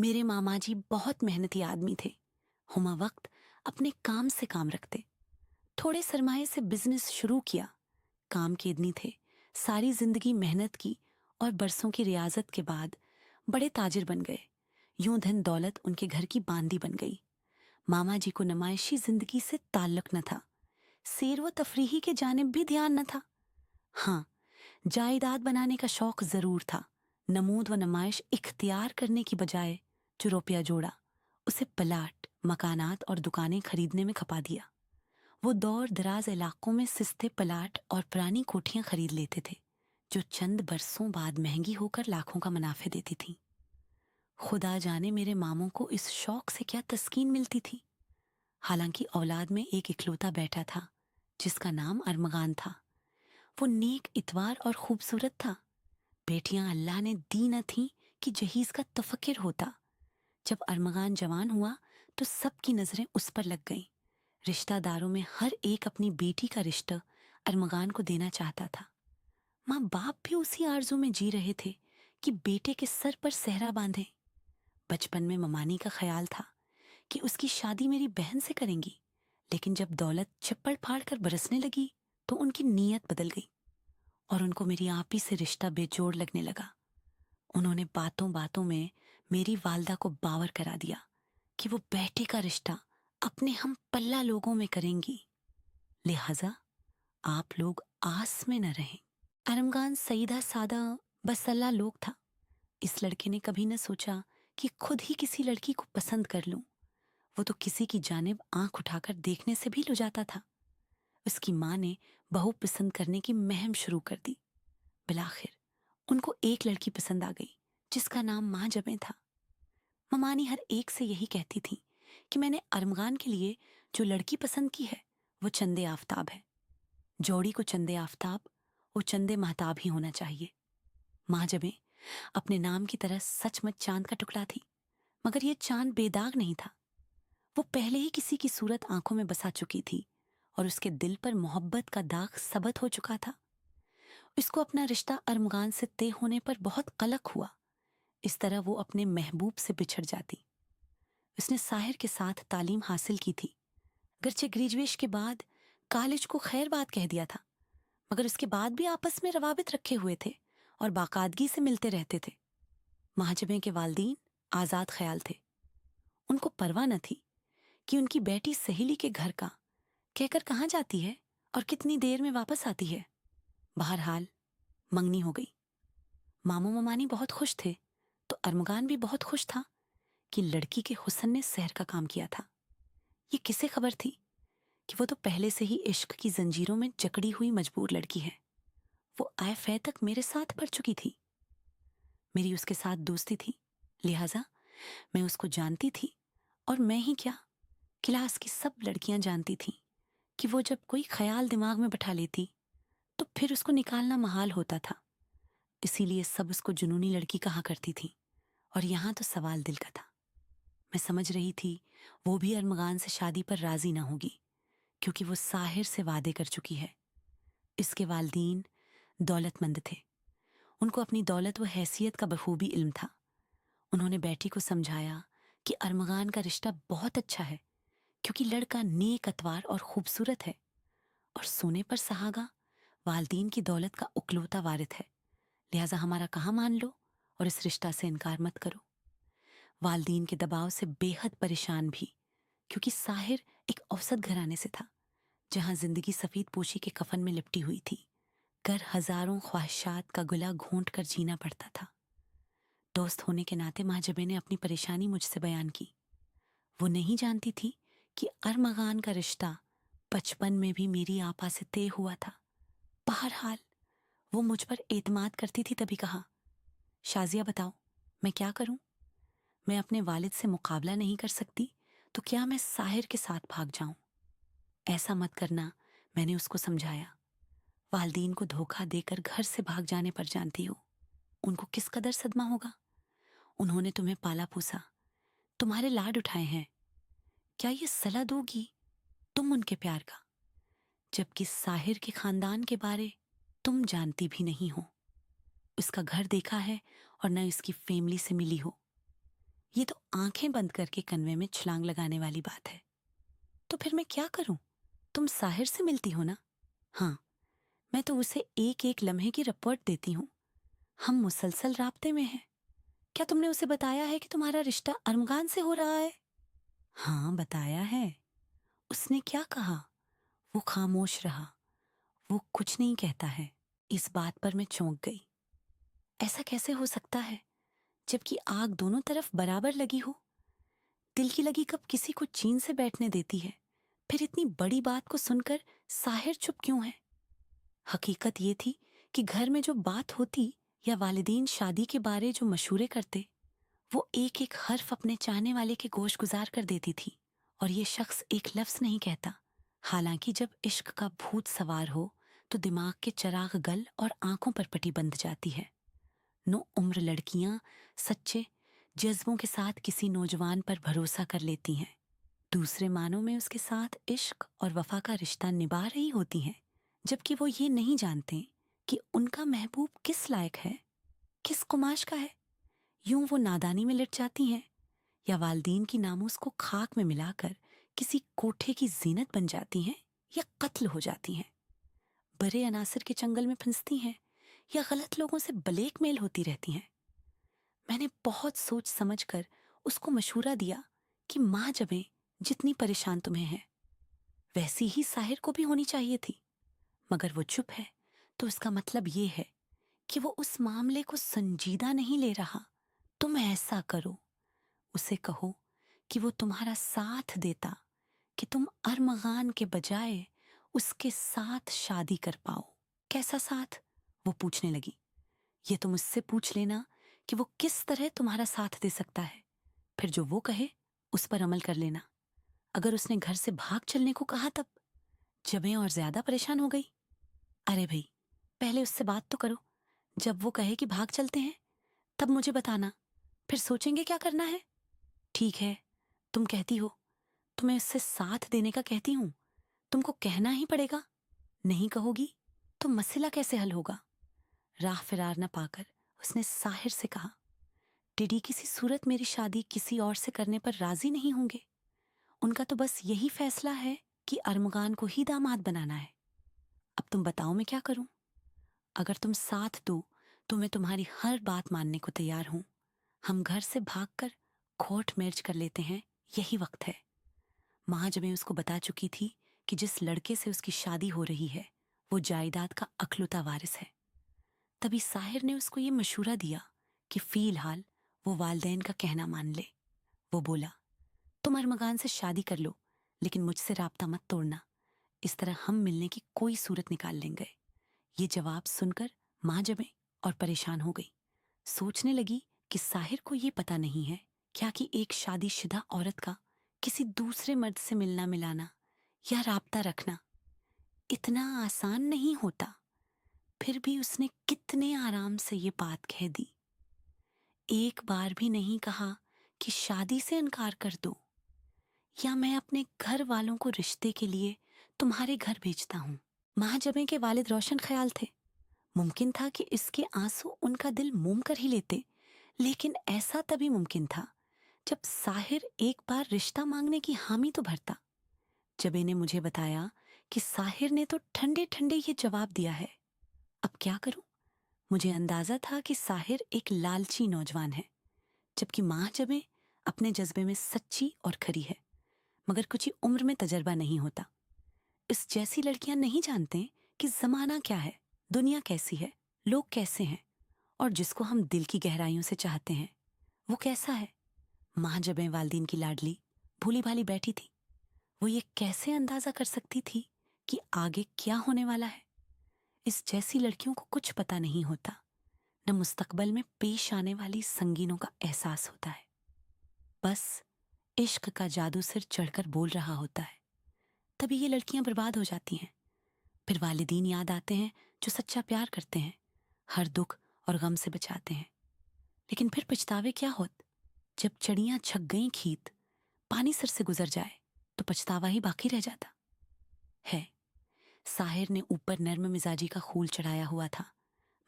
میرے मामा जी बहुत मेहनती आदमी थे। हुमा वक्त अपने काम से काम रखते। थोड़े सरमाए से बिजनेस शुरू किया। काम के इतनी थे, सारी जिंदगी मेहनत की और बरसों की रियाजत के बाद बड़े ताजिर बन गए। यूं धन दौलत उनके घर की बांदी बन गई। मामा जी को नुमाइशी जिंदगी से ताल्लुक न था, सैर व तफरीही के जानिब भी ध्यान न था। हाँ, जायदाद बनाने का शौक जरूर था। नमूद व नुमाइश इख्तियार करने की बजाय जो रुपया जोड़ा, उसे प्लाट, मकानात और दुकानें खरीदने में खपा दिया। वो दौर दराज इलाकों में सस्ते प्लाट और पुरानी कोठियां खरीद लेते थे, जो चंद बरसों बाद महंगी होकर लाखों का मुनाफे देती थीं। खुदा जाने मेरे मामों को इस शौक से क्या तस्कीन मिलती थी। हालांकि औलाद में एक इकलौता बेटा था, जिसका नाम अरमगान था। वो नेक, इतवार और खूबसूरत था। बेटियां अल्लाह ने दी न थीं कि जहीज का तफक्र होता। जब अरमगान जवान हुआ तो सबकी नजरें उस पर लग गईं। रिश्तेदारों में हर एक अपनी बेटी का रिश्ता अरमगान को देना चाहता था। माँ बाप भी उसी आरजू में जी रहे थे कि बेटे के सर पर सेहरा बांधे। बचपन में ममानी का ख्याल था कि उसकी शादी मेरी बहन से करेंगी, लेकिन जब दौलत चप्पड़ फाड़ कर बरसने लगी तो उनकी नीयत बदल गई और उनको मेरी आप ही से रिश्ता बेजोड़ लगने लगा। उन्होंने बातों बातों में मेरी वालदा को बावर करा दिया कि वो बेटे का रिश्ता अपने हम पल्ला लोगों में करेंगी, लिहाजा आप लोग आस में न रहें। अरमगान सीधा सादा बसल्ला लोग था। इस लड़के ने कभी न सोचा कि खुद ही किसी लड़की को पसंद कर लूं। वो तो किसी की जानिब आंख उठाकर देखने से भी लुजाता था। उसकी माँ ने बहू पसंद करने की मुहिम शुरू कर दी। बिलाखिर उनको एक लड़की पसंद आ गई, जिसका नाम माँ जबे था। ममानी हर एक से यही कहती थी कि मैंने अरमगान के लिए जो लड़की पसंद की है वो चंदे आफताब है। जोड़ी को चंदे आफताब, वो चंदे महताब ही होना चाहिए। माँ जबे अपने नाम की तरह सचमुच चांद का टुकड़ा थी, मगर ये चांद बेदाग नहीं था। वो पहले ही किसी की सूरत आंखों में बसा चुकी थी और उसके दिल पर मोहब्बत का दाग सबत हो चुका था। उसको अपना रिश्ता अरमगान से तय होने पर बहुत कलक हुआ। इस तरह वो अपने महबूब से बिछड़ जाती। उसने साहिर के साथ तालीम हासिल की थी। अगरचे ग्रेजुएशन के बाद कॉलेज को खैर बात कह दिया था, मगर उसके बाद भी आपस में रवाबित रखे हुए थे और बाकायदगी से मिलते रहते थे। महाजबे के वालदीन आज़ाद ख्याल थे। उनको परवाह न थी कि उनकी बेटी सहेली के घर का कहकर कहाँ जाती है और कितनी देर में वापस आती है। बहरहाल मंगनी हो गई। मामू ममानी बहुत खुश थे, तो अरमगान भी बहुत खुश था कि लड़की के हुस्न ने सहर का काम किया था। ये किसे खबर थी कि वो तो पहले से ही इश्क की जंजीरों में जकड़ी हुई मजबूर लड़की है। वो आए फै तक मेरे साथ पड़ चुकी थी। मेरी उसके साथ दोस्ती थी, लिहाजा मैं उसको जानती थी। और मैं ही क्या, क्लास की सब लड़कियां जानती थीं कि वो जब कोई ख्याल दिमाग में बैठा लेती तो फिर उसको निकालना महाल होता था। इसीलिए सब उसको जुनूनी लड़की कहा करती थी। और यहाँ तो सवाल दिल का था। मैं समझ रही थी वो भी अरमगान से शादी पर राजी ना होगी, क्योंकि वो साहिर से वादे कर चुकी है। इसके वालदीन दौलतमंद थे। उनको अपनी दौलत व हैसियत का बखूबी इल्म था। उन्होंने बेटी को समझाया कि अरमगान का रिश्ता बहुत अच्छा है, क्योंकि लड़का नेक, अतवार और खूबसूरत है और सोने पर सहागा वालदीन की दौलत का उकलौता वारिथ है। लिहाजा हमारा कहा मान लो और इस रिश्ता से इनकार मत करो। वालदीन के दबाव से बेहद परेशान भी, क्योंकि साहिर एक औसत घराने से था, जहां जिंदगी सफेद पोशी के कफन में लिपटी हुई थी। कर हजारों ख्वाहिशात का गुला घोंट कर जीना पड़ता था। दोस्त होने के नाते महाजबे ने अपनी परेशानी मुझसे बयान की। वो नहीं जानती थी कि अरमगान का रिश्ता बचपन में भी मेरी आपा से तय हुआ था। बहरहाल वो मुझ पर एतमाद करती थी, तभी कहा, शाजिया बताओ मैं क्या करूं? मैं अपने वालिद से मुकाबला नहीं कर सकती, तो क्या मैं साहिर के साथ भाग जाऊं? ऐसा मत करना, मैंने उसको समझाया। वालदीन को धोखा देकर घर से भाग जाने पर जानती हो उनको किस कदर सदमा होगा। उन्होंने तुम्हें पाला पोसा, तुम्हारे लाड उठाए हैं। क्या ये सलाह दोगी तुम उनके प्यार का, जबकि साहिर के खानदान के बारे तुम जानती भी नहीं हो? उसका घर देखा है और न इसकी फैमिली से मिली हो। ये तो आंखें बंद करके कन्वे में छलांग लगाने वाली बात है। तो फिर मैं क्या करूं? तुम साहिर से मिलती हो ना? हाँ, मैं तो उसे एक एक लम्हे की रिपोर्ट देती हूँ। हम मुसलसल राब्ते में हैं। क्या तुमने उसे बताया है कि तुम्हारा रिश्ता अरमगान से हो रहा है? हाँ, बताया है। उसने क्या कहा? वो खामोश रहा। वो कुछ नहीं कहता है। इस बात पर मैं चौंक गई। ऐसा कैसे हो सकता है जबकि आग दोनों तरफ बराबर लगी हो? दिल की लगी कब किसी को चैन से बैठने देती है? फिर इतनी बड़ी बात को सुनकर साहिर चुप क्यों है? हकीकत ये थी कि घर में जो बात होती या वालिदैन शादी के बारे जो मशूरे करते, वो एक एक हर्फ अपने चाहने वाले के गोश गुजार कर देती थी और ये शख्स एक लफ्ज नहीं कहता। हालांकि जब इश्क का भूत सवार हो तो दिमाग के चराग गल और आंखों पर पट्टी बंध जाती है। नो उम्र लड़कियां सच्चे जज्बों के साथ किसी नौजवान पर भरोसा कर लेती हैं। दूसरे मानों में उसके साथ इश्क और वफा का रिश्ता निभा रही होती हैं, जबकि वो ये नहीं जानते कि उनका महबूब किस लायक है, किस कुमाश का है। यूं वो नादानी में लिट जाती हैं या वालदीन की नामूस को खाक में मिलाकर किसी कोठे की जीनत बन जाती हैं या कत्ल हो जाती हैं। बड़े अनासर के चंगल में फंसती हैं या गलत लोगों से ब्लैकमेल होती रहती हैं। मैंने बहुत सोच समझकर उसको मशूरा दिया कि माँ जबें जितनी परेशान तुम्हें है वैसी ही साहिर को भी होनी चाहिए थी, मगर वो चुप है तो इसका मतलब ये है कि वो उस मामले को संजीदा नहीं ले रहा। तुम ऐसा करो, उसे कहो कि वो तुम्हारा साथ देता कि तुम अरमगान के बजाय उसके साथ शादी कर पाओ। कैसा साथ? वो पूछने लगी। ये तुम उससे पूछ लेना कि वो किस तरह तुम्हारा साथ दे सकता है, फिर जो वो कहे उस पर अमल कर लेना। अगर उसने घर से भाग चलने को कहा तब जबें और ज्यादा परेशान हो गई। अरे भाई, पहले उससे बात तो करो। जब वो कहे कि भाग चलते हैं तब मुझे बताना, फिर सोचेंगे क्या करना है। ठीक है, तुम कहती हो तो मैं उससे साथ देने का कहती हूँ। तुमको कहना ही पड़ेगा। नहीं कहोगी तो मसला कैसे हल होगा? राह फिरार न पाकर उसने साहिर से कहा, टिडी किसी सूरत मेरी शादी किसी और से करने पर राजी नहीं होंगे। उनका तो बस यही फैसला है कि अरमगान को ही दामाद बनाना है। अब तुम बताओ मैं क्या करूं? अगर तुम साथ दो तो मैं तुम्हारी हर बात मानने को तैयार हूं। हम घर से भागकर कोर्ट मैरिज कर लेते हैं, यही वक्त है। माँ जब मैं उसको बता चुकी थी कि जिस लड़के से उसकी शादी हो रही है वो जायदाद का अखलौता वारिस है। तभी साहिर ने उसको ये मशूरा दिया कि फिलहाल वो वालदैन का कहना मान ले। वो बोला, तुम अरमगान से शादी कर लो, लेकिन मुझसे राब्ता मत तोड़ना। इस तरह हम मिलने की कोई सूरत निकाल लेंगे। ये जवाब सुनकर माँ जबें और परेशान हो गई। सोचने लगी कि साहिर को ये पता नहीं है क्या कि एक शादीशुदा औरत का किसी दूसरे मर्द से मिलना मिलाना या राब्ता रखना इतना आसान नहीं होता। फिर भी उसने कितने आराम से ये बात कह दी। एक बार भी नहीं कहा कि शादी से इनकार कर दो या मैं अपने घर वालों को रिश्ते के लिए तुम्हारे घर भेजता हूँ। महाजबे के वालिद रोशन ख्याल थे। मुमकिन था कि इसके आंसू उनका दिल मोम कर ही लेते, लेकिन ऐसा तभी मुमकिन था जब साहिर एक बार रिश्ता मांगने की हामी तो भरता। जबे ने मुझे बताया कि साहिर ने तो ठंडे ठंडे ये जवाब दिया है। अब क्या करूं? मुझे अंदाजा था कि साहिर एक लालची नौजवान है, जबकि माँ जबे अपने जज्बे में सच्ची और खरी है, मगर कुछ ही उम्र में तजर्बा नहीं होता। इस जैसी लड़कियां नहीं जानते कि जमाना क्या है, दुनिया कैसी है, लोग कैसे हैं, और जिसको हम दिल की गहराइयों से चाहते हैं वो कैसा है। माँ जबें वालदीन की लाडली भूली भाली बैठी थी। वो ये कैसे अंदाजा कर सकती थी कि आगे क्या होने वाला है। इस जैसी लड़कियों को कुछ पता नहीं होता, न मुस्तकबल में पेश आने वाली संगीनों का एहसास होता है। बस इश्क का जादू सिर चढ़कर बोल रहा होता है। तभी ये लड़कियां बर्बाद हो जाती हैं। फिर वालिदीन याद आते हैं जो सच्चा प्यार करते हैं, हर दुख और गम से बचाते हैं। लेकिन फिर पछतावे क्या होत? जब चड़ियां छक गईं खीत, पानी सर से गुजर जाए तो पछतावा ही बाकी रह जाता है। साहिर ने ऊपर नर्म मिजाजी का खूल चढ़ाया हुआ था,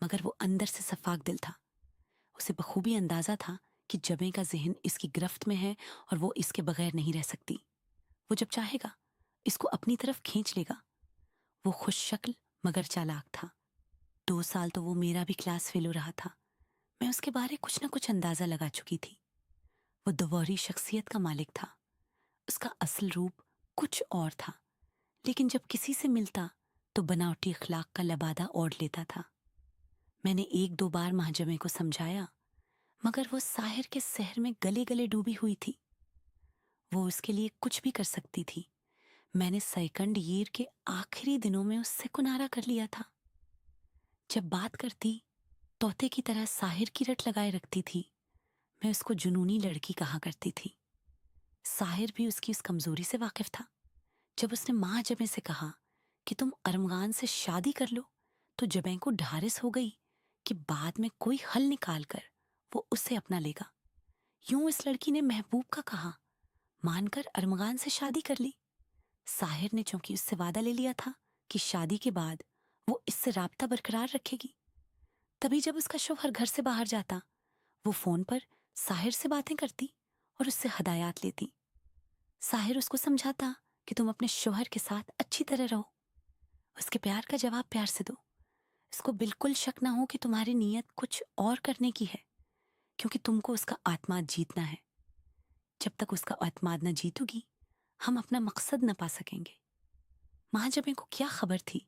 मगर वो अंदर से सफाक दिल था। उसे बखूबी अंदाजा था कि जबे का जहन इसकी गिरफ्त में है और वो इसके बगैर नहीं रह सकती। वो जब चाहेगा इसको अपनी तरफ खींच लेगा। वो खुश शक्ल मगर चालाक था। 2 साल तो वो मेरा भी क्लास फेलो रहा था। मैं उसके बारे कुछ न कुछ अंदाजा लगा चुकी थी। वो दोहरी शख्सियत का मालिक था। उसका असल रूप कुछ और था, लेकिन जब किसी से मिलता तो बनावटी अखलाक का लबादा ओढ़ लेता था। मैंने 1-2 बार महाजमे को समझाया, मगर वो साहिर के सहर में गले गले डूबी हुई थी। वो उसके लिए कुछ भी कर सकती थी। मैंने सेकंड ईयर के आखिरी दिनों में उससे कुनारा कर लिया था। जब बात करती तोते की तरह साहिर की रट लगाए रखती थी। मैं उसको जुनूनी लड़की कहा करती थी। साहिर भी उसकी उस कमजोरी से वाकिफ था। जब उसने माँ जबे से कहा कि तुम अरमगान से शादी कर लो, तो जबे को ढारिस हो गई कि बाद में कोई हल निकाल कर वो उसे अपना लेगा। यूं इस लड़की ने महबूब का कहा मानकर अरमगान से शादी कर ली। साहिर ने चूंकि उससे वादा ले लिया था कि शादी के बाद वो इससे राब्ता बरकरार रखेगी। तभी जब उसका शौहर घर से बाहर जाता, वो फोन पर साहिर से बातें करती और उससे हदायत लेती। साहिर उसको समझाता कि तुम अपने शौहर के साथ अच्छी तरह रहो। उसके प्यार का जवाब प्यार से दो। इसको बिल्कुल शक ना हो कि तुम्हारी नीयत कुछ और करने की है, क्योंकि तुमको उसका आत्माद जीतना है। जब तक उसका आत्माद न जीतोगी, हम अपना मकसद न पा सकेंगे। महाजबे को क्या खबर थी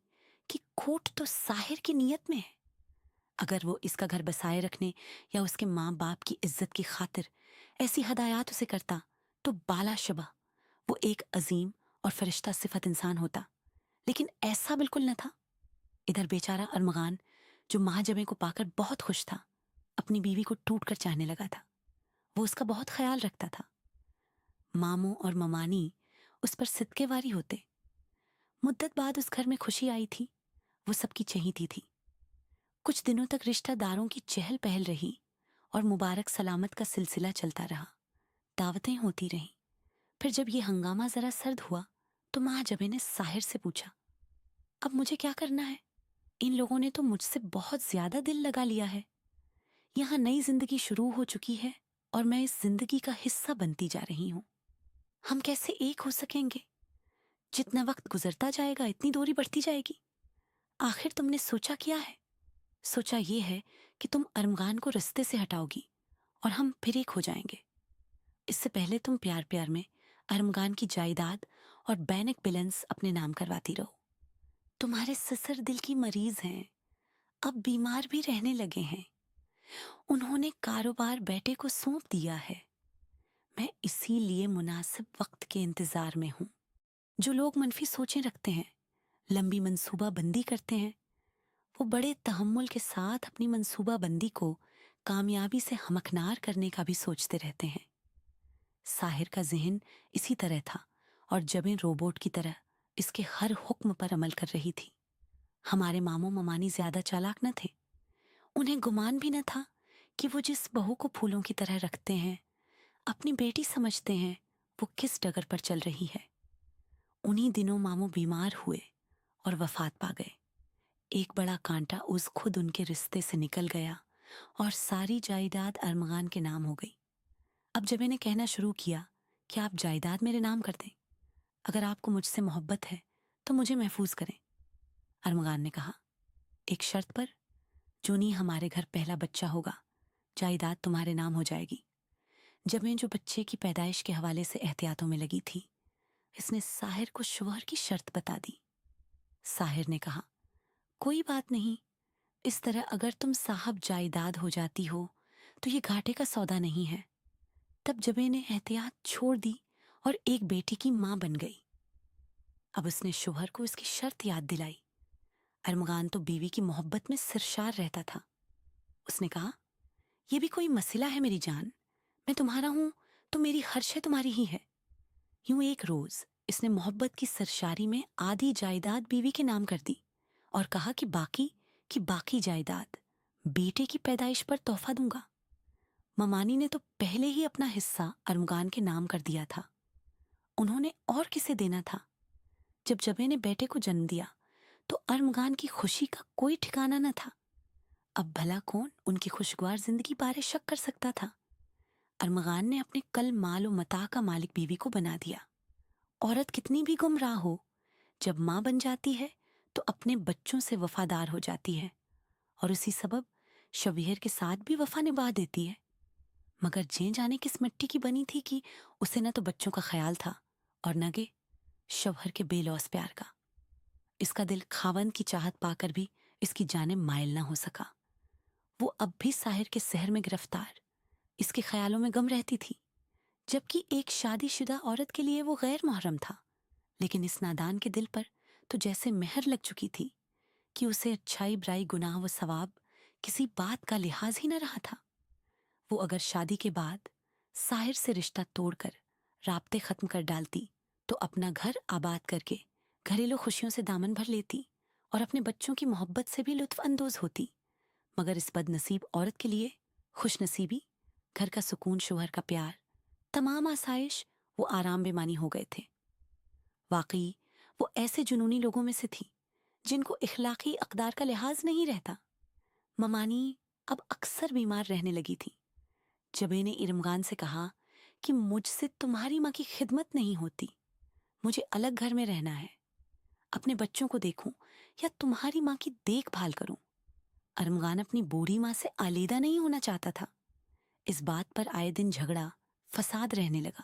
कि खोट तो साहिर की नीयत में है। अगर वो इसका घर बसाए रखने या उसके माँ बाप की इज्जत की खातिर ऐसी हदायत उसे करता, तो बालाशबा वो एक अजीम और फरिश्ता सिफत इंसान होता। लेकिन ऐसा बिल्कुल न था। इधर बेचारा अरमगान, जो महाजबे को पाकर बहुत खुश था, अपनी बीवी को टूट कर चाहने लगा था। वो उसका बहुत ख्याल रखता था। मामू और ममानी उस पर सिदकेवारी होते। मुद्दत बाद उस घर में खुशी आई थी। वो सबकी चहीती थी। कुछ दिनों तक रिश्तेदारों की चहल पहल रही और मुबारक सलामत का सिलसिला चलता रहा। दावतें होती रहीं। फिर जब ये हंगामा जरा सर्द हुआ, तो महाजबे ने साहिर से पूछा, अब मुझे क्या करना है? इन लोगों ने तो मुझसे बहुत ज्यादा दिल लगा लिया है। यहाँ नई जिंदगी शुरू हो चुकी है और मैं इस जिंदगी का हिस्सा बनती जा रही हूँ। हम कैसे एक हो सकेंगे? जितना वक्त गुजरता जाएगा इतनी दूरी बढ़ती जाएगी। आखिर तुमने सोचा क्या है? सोचा ये है कि तुम अरमगान को रास्ते से हटाओगी और हम फिर एक हो जाएंगे। इससे पहले तुम प्यार प्यार में अरमगान की जायदाद और बैंक बैलेंस अपने नाम करवाती रहो। तुम्हारे ससुर दिल की मरीज हैं, अब बीमार भी रहने लगे हैं। उन्होंने कारोबार बेटे को सौंप दिया है। मैं इसीलिए मुनासिब वक्त के इंतजार में हूँ। जो लोग मनफी सोचें रखते हैं, लंबी मंसूबा बंदी करते हैं, वो बड़े तहम्मुल के साथ अपनी मंसूबा बंदी को कामयाबी से हमकनार करने का भी सोचते रहते हैं। साहिर का जहन इसी तरह था और जबें रोबोट की तरह इसके हर हुक्म पर अमल कर रही थी। हमारे मामू ममानी ज्यादा चालाक न थे। उन्हें गुमान भी न था कि वो जिस बहू को फूलों की तरह रखते हैं, अपनी बेटी समझते हैं, वो किस डगर पर चल रही है। उन्हीं दिनों मामू बीमार हुए और वफात पा गए। एक बड़ा कांटा उस खुद उनके रिश्ते से निकल गया और सारी जायदाद अरमगान के नाम हो गई। अब जब मैंने कहना शुरू किया कि आप जायदाद मेरे नाम कर दें, अगर आपको मुझसे मोहब्बत है तो मुझे महफूज करें। अरमगान ने कहा, एक शर्त पर, जूनी हमारे घर पहला बच्चा होगा, जायदाद तुम्हारे नाम हो जाएगी। जब मैं जो बच्चे की पैदाइश के हवाले से एहतियातों में लगी थी, इसने साहिर को शौहर की शर्त बता दी। साहिर ने कहा, कोई बात नहीं, इस तरह अगर तुम साहब जायदाद हो जाती हो तो ये घाटे का सौदा नहीं है। तब जबे ने एहतियात छोड़ दी और एक बेटी की मां बन गई। अब उसने शौहर को इसकी शर्त याद दिलाई। अरमगान तो बीवी की मोहब्बत में सिरशार रहता था। उसने कहा, यह भी कोई मसला है मेरी जान? मैं तुम्हारा हूं तो मेरी हर शय तुम्हारी ही है। यूं एक रोज इसने मोहब्बत की सरशारी में आधी जायदाद बीवी के नाम कर दी और कहा कि बाकी जायदाद बेटे की पैदाइश पर तोहफा दूंगा। ममानी ने तो पहले ही अपना हिस्सा अरमगान के नाम कर दिया था। उन्होंने और किसे देना था? जब जबे ने बेटे को जन्म दिया तो अरमगान की खुशी का कोई ठिकाना न था। अब भला कौन उनकी खुशगवार जिंदगी बारे शक कर सकता था? ارمغان نے اپنے کل مال و متاع کا مالک بیوی کو بنا دیا۔ عورت کتنی بھی گمراہ ہو، جب ماں بن جاتی ہے تو اپنے بچوں سے وفادار ہو جاتی ہے، اور اسی سبب شوہر کے ساتھ بھی وفا نبھا دیتی ہے۔ مگر جیں جانے کس مٹی کی بنی تھی کہ اسے نہ تو بچوں کا خیال تھا اور نہ کہ شوہر کے بے لوث پیار کا۔ اس کا دل خاوند کی چاہت پا کر بھی اس کی جانب مائل نہ ہو سکا۔ وہ اب بھی ساحر کے سحر میں گرفتار اس کے خیالوں میں گم رہتی تھی، جبکہ ایک شادی شدہ عورت کے لیے وہ غیر محرم تھا۔ لیکن اس نادان کے دل پر تو جیسے مہر لگ چکی تھی کہ اسے اچھائی برائی گناہ و ثواب کسی بات کا لحاظ ہی نہ رہا تھا۔ وہ اگر شادی کے بعد ساحر سے رشتہ توڑ کر رابطے ختم کر ڈالتی تو اپنا گھر آباد کر کے گھریلو خوشیوں سے دامن بھر لیتی اور اپنے بچوں کی محبت سے بھی لطف اندوز ہوتی۔ مگر اس بد نصیب عورت کے لیے خوش نصیبی، گھر کا سکون، شوہر کا پیار، تمام آسائش وہ آرام بے معنی ہو گئے تھے۔ واقعی وہ ایسے جنونی لوگوں میں سے تھی جن کو اخلاقی اقدار کا لحاظ نہیں رہتا۔ ممانی اب اکثر بیمار رہنے لگی تھی۔ جبے نے ارمغان سے کہا کہ مجھ سے تمہاری ماں کی خدمت نہیں ہوتی، مجھے الگ گھر میں رہنا ہے، اپنے بچوں کو دیکھوں یا تمہاری ماں کی دیکھ بھال کروں۔ ارمغان اپنی بوڑھی ماں سے علیحدہ نہیں ہونا چاہتا تھا۔ اس بات پر آئے دن جھگڑا فساد رہنے لگا۔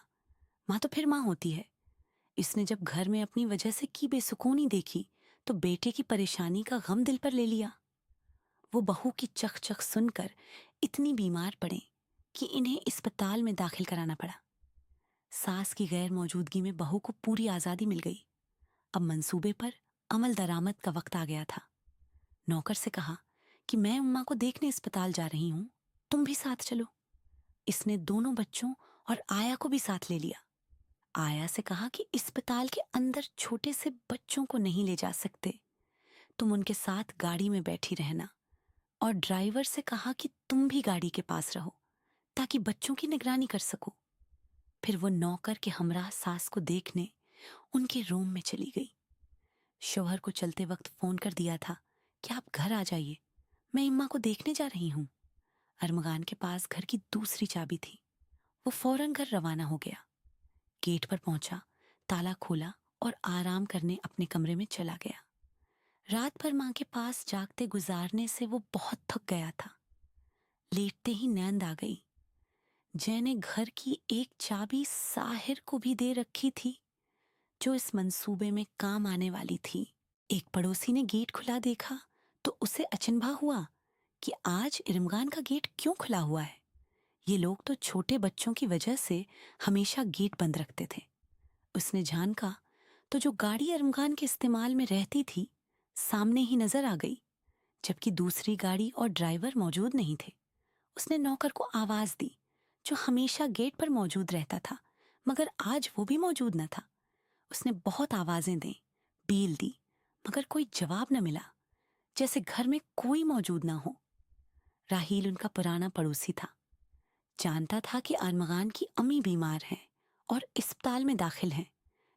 ماں تو پھر ماں ہوتی ہے۔ اس نے جب گھر میں اپنی وجہ سے کی بے سکونی دیکھی تو بیٹے کی پریشانی کا غم دل پر لے لیا۔ وہ بہو کی چخ چخ سن کر اتنی بیمار پڑے کہ انہیں اسپتال میں داخل کرانا پڑا۔ ساس کی غیر موجودگی میں بہو کو پوری آزادی مل گئی۔ اب منصوبے پر عمل درآمد کا وقت آ گیا تھا۔ نوکر سے کہا کہ میں اماں کو دیکھنے اسپتال جا رہی ہوں، تم بھی ساتھ چلو۔ اس نے دونوں بچوں اور آیا کو بھی ساتھ لے لیا۔ آیا سے کہا کہ اسپتال کے اندر چھوٹے سے بچوں کو نہیں لے جا سکتے، تم ان کے ساتھ گاڑی میں بیٹھی رہنا، اور ڈرائیور سے کہا کہ تم بھی گاڑی کے پاس رہو تاکہ بچوں کی نگرانی کر سکو۔ پھر وہ نوکر کے ہمراہ ساس کو دیکھنے ان کے روم میں چلی گئی۔ شوہر کو چلتے وقت فون کر دیا تھا کہ آپ گھر آ جائیے، میں اماں کو دیکھنے جا رہی ہوں۔ ارمغان کے پاس گھر کی دوسری چابی تھی۔ وہ فوراً گھر روانہ ہو گیا۔ گیٹ پر پہنچا، تالا کھولا اور آرام کرنے اپنے کمرے میں چلا گیا۔ رات بھر ماں کے پاس جاگتے گزارنے سے وہ بہت تھک گیا تھا۔ لیٹتے ہی نیند آ گئی۔ جے نے گھر کی ایک چابی ساحر کو بھی دے رکھی تھی جو اس منصوبے میں کام آنے والی تھی۔ ایک پڑوسی نے گیٹ کھلا دیکھا تو اسے اچنبھا ہوا کہ آج ارمغان کا گیٹ کیوں کھلا ہوا ہے۔ یہ لوگ تو چھوٹے بچوں کی وجہ سے ہمیشہ گیٹ بند رکھتے تھے۔ اس نے جھانکا تو جو گاڑی ارمغان کے استعمال میں رہتی تھی سامنے ہی نظر آ گئی، جبکہ دوسری گاڑی اور ڈرائیور موجود نہیں تھے۔ اس نے نوکر کو آواز دی جو ہمیشہ گیٹ پر موجود رہتا تھا، مگر آج وہ بھی موجود نہ تھا۔ اس نے بہت آوازیں دیں، بیل دی، مگر کوئی جواب نہ ملا، جیسے گھر میں کوئی موجود نہ ہو۔ راہیل ان کا پرانا پڑوسی تھا، جانتا تھا کہ ارمغان کی امی بیمار ہیں اور اسپتال میں داخل ہیں۔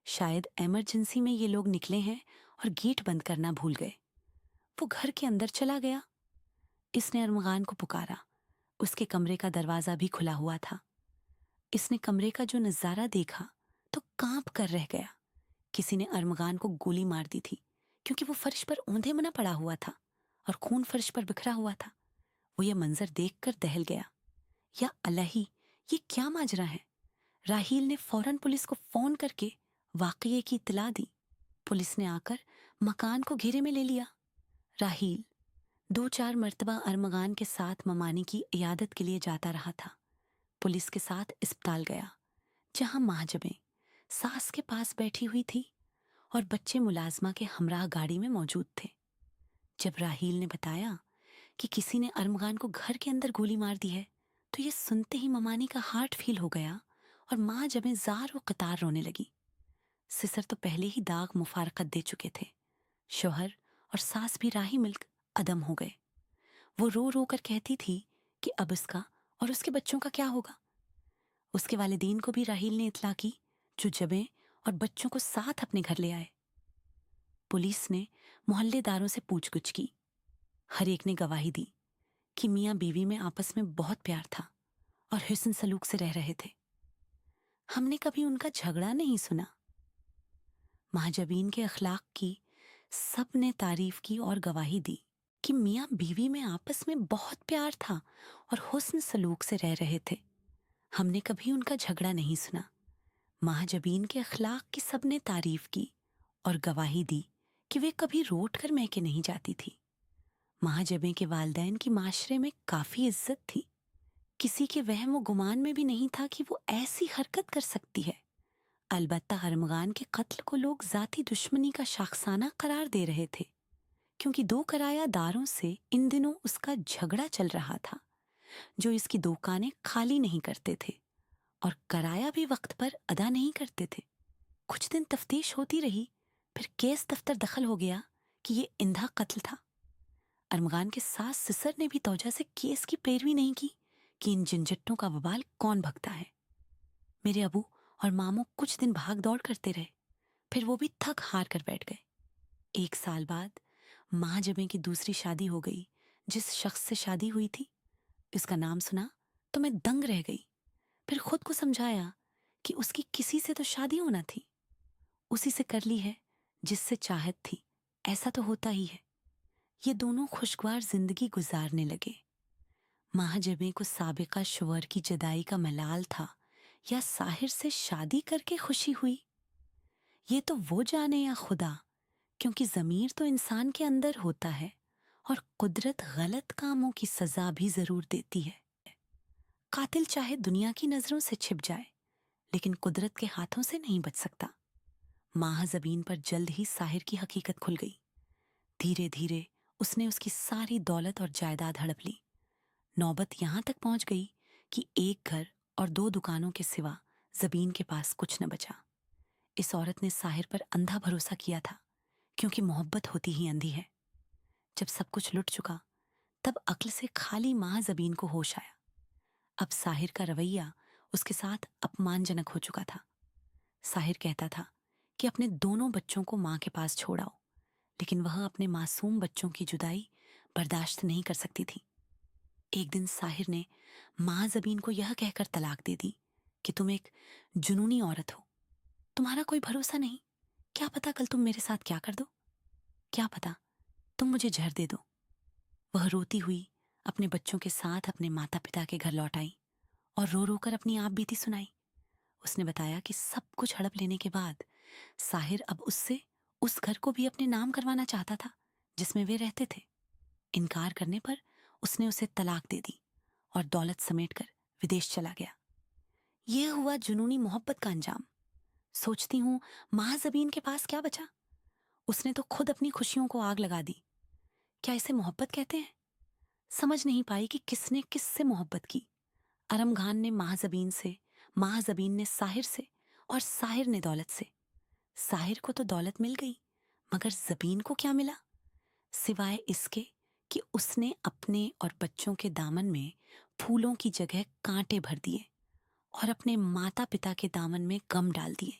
شاید ایمرجنسی میں یہ لوگ نکلے ہیں اور گیٹ بند کرنا بھول گئے۔ وہ گھر کے اندر چلا گیا۔ اس نے ارمغان کو پکارا۔ اس کے کمرے کا دروازہ بھی کھلا ہوا تھا۔ اس نے کمرے کا جو نظارہ دیکھا تو کانپ کر رہ گیا۔ کسی نے ارمغان کو گولی مار دی تھی، کیونکہ وہ فرش پر اوندھے منا پڑا ہوا تھا اور خون فرش پر بکھرا ہوا تھا۔ وہ یہ منظر دیکھ کر دہل گیا۔ یا الہی، یہ کیا ماجرا ہے؟ راہیل نے فوراً پولیس کو فون کر کے واقعے کی اطلاع دی۔ پولیس نے آ کر مکان کو گھیرے میں لے لیا۔ راہیل 2-4 مرتبہ ارمغان کے ساتھ ممانی کی عیادت کے لیے جاتا رہا تھا۔ پولیس کے ساتھ اسپتال گیا، جہاں ماجبیں ساس کے پاس بیٹھی ہوئی تھی اور بچے ملازمہ کے ہمراہ گاڑی میں موجود تھے۔ جب راہیل نے بتایا کہ کسی نے ارمغان کو گھر کے اندر گولی مار دی ہے تو یہ سنتے ہی ممانی کا ہارٹ فیل ہو گیا اور ماں جبیں زار و قطار رونے لگی۔ سسر تو پہلے ہی داغ مفارقت دے چکے تھے۔ شوہر اور ساس بھی راہی ملک عدم ہو گئے۔ وہ رو رو کر کہتی تھی کہ اب اس کا اور اس کے بچوں کا کیا ہوگا۔ اس کے والدین کو بھی راہیل نے اطلاع کی، جو جبیں اور بچوں کو ساتھ اپنے گھر لے آئے۔ پولیس نے محلے داروں سے پوچھ گچھ کی۔ ہر ایک نے گواہی دی کہ میاں بیوی میں آپس میں بہت پیار تھا और हुस्न सलूक से रह रहे थे। हमने कभी उनका झगड़ा नहीं सुना। महाजबीन के अखलाक की सब ने तारीफ की और गवाही दी कि मियाँ बीवी में आपस में बहुत प्यार था और हुस्न सलूक से रह रहे थे। हमने कभी उनका झगड़ा नहीं सुना। महाजबीन के अखलाक की सब ने तारीफ की और गवाही दी कि वे कभी रोट कर महके नहीं जाती थी। महाजबे के वालिदैन की माशरे में काफ़ी इज्जत थी। किसी के वहम व गुमान में भी नहीं था कि वो ऐसी हरकत कर सकती है। अलबत्ता अरमगान के कत्ल को लोग ज़ाती दुश्मनी का शाखसाना करार दे रहे थे, क्योंकि 2 किरायादारों से इन दिनों उसका झगड़ा चल रहा था, जो इसकी दुकानें खाली नहीं करते थे और किराया भी वक्त पर अदा नहीं करते थे। कुछ दिन तफ्तीश होती रही, फिर केस दफ्तर दखल हो गया कि ये इंधा कत्ल था। अरमगान के सास सिसर ने भी तौजा से केस की पैरवी नहीं की कि इन झंझटों का बवाल कौन भगता है। मेरे अबू और मामू कुछ दिन भाग दौड़ करते रहे, फिर वो भी थक हार कर बैठ गए। 1 साल बाद महाजबे की दूसरी शादी हो गई। जिस शख्स से शादी हुई थी, इसका नाम सुना तो मैं दंग रह गई। फिर खुद को समझाया कि उसकी किसी से तो शादी होना थी, उसी से कर ली है जिससे चाहत थी। ऐसा तो होता ही है। ये दोनों खुशगवार जिंदगी गुजारने लगे। महाजबे को साबिका शोहर की जदाई का मलाल था या साहिर से शादी करके खुशी हुई, ये तो वो जाने या खुदा, क्योंकि ज़मीर तो इंसान के अंदर होता है और कुदरत गलत कामों की सज़ा भी ज़रूर देती है। कातिल चाहे दुनिया की नज़रों से छिप जाए, लेकिन कुदरत के हाथों से नहीं बच सकता। महाजबीन पर जल्द ही साहिर की हकीकत खुल गई। धीरे धीरे उसने उसकी सारी दौलत और जायदाद हड़प ली। नौबत यहाँ तक पहुँच गई कि एक घर और 2 दुकानों के सिवा जबीन के पास कुछ न बचा। इस औरत ने साहिर पर अंधा भरोसा किया था, क्योंकि मोहब्बत होती ही अंधी है। जब सब कुछ लुट चुका, तब अक्ल से खाली महाजबीन को होश आया। अब साहिर का रवैया उसके साथ अपमानजनक हो चुका था। साहिर कहता था कि अपने दोनों बच्चों को माँ के पास छोड़ आओ, लेकिन वह अपने मासूम बच्चों की जुदाई बर्दाश्त नहीं कर सकती थी। एक दिन साहिर ने महाजबीन को यह कहकर तलाक दे दी कि तुम एक जुनूनी औरत हो, तुम्हारा कोई भरोसा नहीं। क्या पता कल तुम मेरे साथ क्या कर दो, क्या पता तुम मुझे जहर दे दो। वह रोती हुई अपने बच्चों के साथ अपने माता पिता के घर लौट आई और रो रो कर अपनी आप बीती सुनाई। उसने बताया कि सब कुछ हड़प लेने के बाद साहिर अब उससे उस घर को भी अपने नाम करवाना चाहता था जिसमें वे रहते थे। इनकार करने पर उसने उसे तलाक दे दी और दौलत समेटकर विदेश चला गया। यह हुआ जुनूनी मोहब्बत का अंजाम। सोचती हूँ महाजबीन के पास क्या बचा। उसने तो खुद अपनी खुशियों को आग लगा दी। क्या इसे मोहब्बत कहते हैं? समझ नहीं पाई कि किसने किससे मोहब्बत की। अरमगान ने महाजबीन से, महाजबीन ने साहिर से और साहिर ने दौलत से। साहिर को तो दौलत मिल गई, मगर जबीन को क्या मिला, सिवाय इसके कि उसने अपने और बच्चों के दामन में फूलों की जगह कांटे भर दिए और अपने माता पिता के दामन में गम डाल दिए।